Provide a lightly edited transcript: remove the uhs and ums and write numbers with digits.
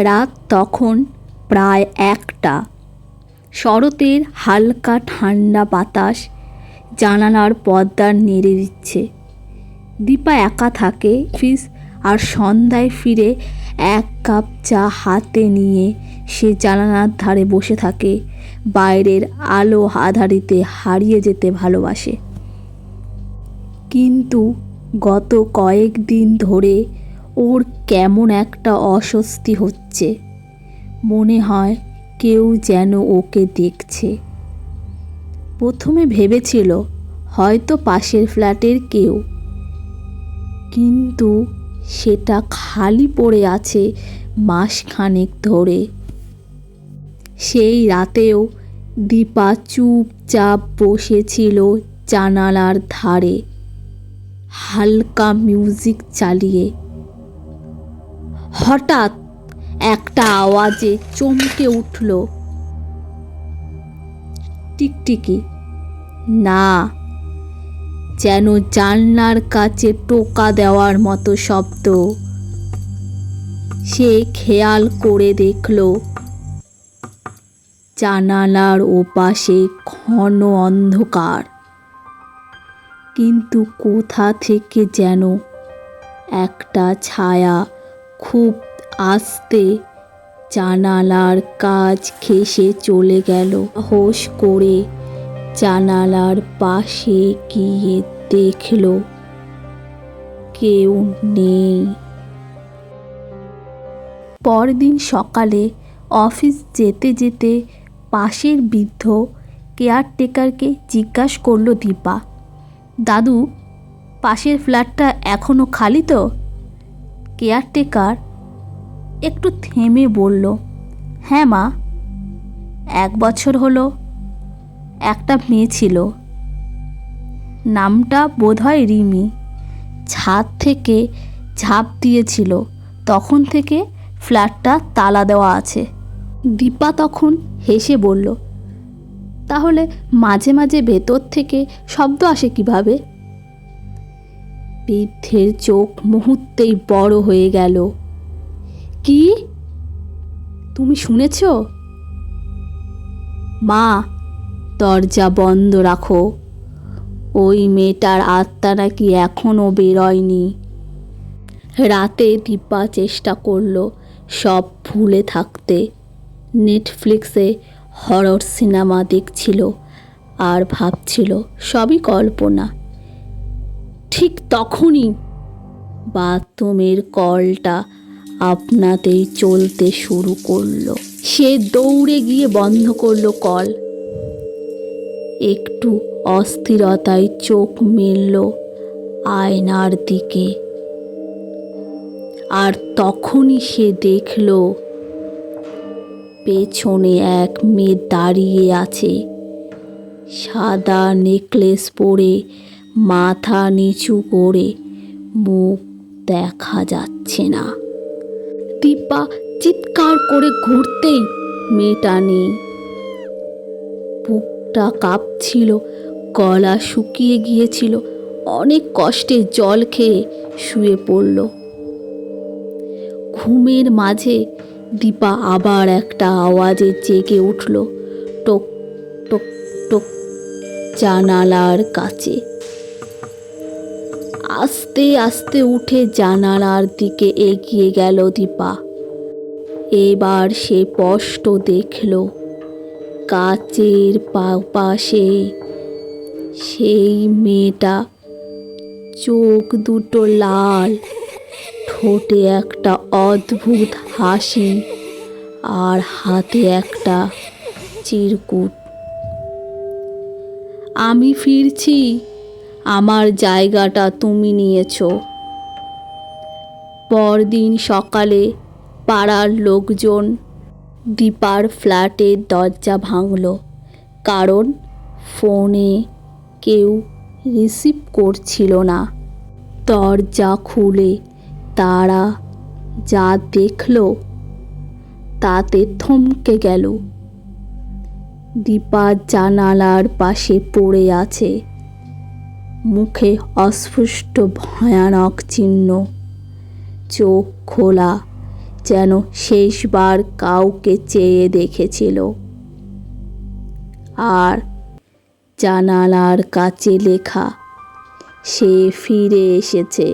রাত তখন প্রায় 1টা। শরতের হালকা ঠান্ডা বাতাস জানালার পর্দা নেড়ে দিচ্ছে। দীপা একা থাকে অফিস, আর সন্ধ্যায় ফিরে 1 কাপ চা হাতে নিয়ে সে জানালার ধারে বসে থাকে। বাইরের আলো আঁধারিতে হারিয়ে যেতে ভালোবাসে। কিন্তু গত কয়েকদিন ধরে ওর কেমন একটা অস্বস্তি হচ্ছে। মনে হয় কেউ যেন ওকে দেখছে। প্রথমে ভেবেছিল হয়তো পাশের ফ্ল্যাটের কেউ, কিন্তু সেটা খালি পড়ে আছে মাসখানেক ধরে। সেই রাতেও দীপা চুপচাপ বসেছিল জানালার ধারে, হালকা মিউজিক চালিয়ে। হঠাৎ একটা আওয়াজে চমকে উঠল। টিকটিকি না, যেন জানলার কাছে টোকা দেওয়ার মতো শব্দ। সে খেয়াল করে দেখল জানালার ওপাশে ঘন অন্ধকার, কিন্তু কোথা থেকে যেন একটা ছায়া খুব আস্তে জানালার কাছ ঘেঁষে চলে গেল। হোশ করে জানালার পাশে গিয়ে দেখল কেউ নেই। পরদিন সকালে অফিস যেতে যেতে পাশের বৃদ্ধ কেয়ারটেকারকে জিজ্ঞাসা করল দীপা, দাদু, পাশের ফ্ল্যাটটা এখনো খালি তো? কেয়ারটেকার একটু থেমে বলল, হ্যাঁ মা, 1 বছর হলো। একটা মেয়ে ছিল, নামটা বোধহয় রিমি। ছাদ থেকে ঝাঁপ দিয়েছিল, তখন থেকে ফ্ল্যাটটা তালা দেওয়া আছে। দীপা তখন হেসে বলল, তাহলে মাঝে মাঝে ভেতর থেকে শব্দ আসে কিভাবে? বৃদ্ধের চোখ মুহূর্তেই বড় হয়ে গেল। কি, তুমি শুনেছ? মা, দরজা বন্ধ রাখো। ওই মেয়েটার আত্মা নাকি এখনো বেরোয়নি। রাতে দীপা চেষ্টা করলো সব ভুলে থাকতে। নেটফ্লিক্সে হরর সিনেমা দেখছিল আর ভাবছিল সবই কল্পনা। ঠিক তখনই বাথরুমের কলটা আপনাতেই চলতে শুরু করলো। সে দৌড়ে গিয়ে বন্ধ করলো কল। একটু অস্থিরতায় চোখ মেলল আয়নার দিকে, আর তখনই সে দেখল পেছনে এক মেয়ে দাঁড়িয়ে আছে, সাদা নেকলেস পরে, মাথা নিচু করে, মুখ দেখা যাচ্ছে না। দীপা চিৎকার করে ঘুরতেই মেয়েটা নেই। বুকটা কাঁপছিল, গলা শুকিয়ে গিয়েছিল। অনেক কষ্টে জল খেয়ে শুয়ে পড়ল। ঘুমের মাঝে দীপা আবার একটা আওয়াজে জেগে উঠল, টোক টোক টোক, জানালার কাছে। আস্তে আস্তে উঠে জানালার দিকে এগিয়ে গেল দীপা। এবার সে স্পষ্ট দেখল কাচের পাশে সেই মেয়েটা, চোখ দুটো লাল, ঠোঁটে একটা অদ্ভুত হাসি, আর হাতে একটা চিরকুট। আমি ফিরছি, আমার জায়গাটা তুমি নিয়েছ। পরদিন সকালে পাড়ার লোকজন দীপার ফ্ল্যাটের দরজা ভাঙল, কারণ ফোনে কেউ রিসিভ করছিল না। দরজা খুলে তারা যা দেখল তাতে থমকে গেল। দীপা জানালার পাশে পড়ে আছে, মুখে অস্পষ্ট ভয়ানক চিহ্ন, চোখ খোলা, যেন শেষবার কাউকে চেয়ে দেখেছিল। আর জানালার কাছে লেখা, সে ফিরে এসেছে।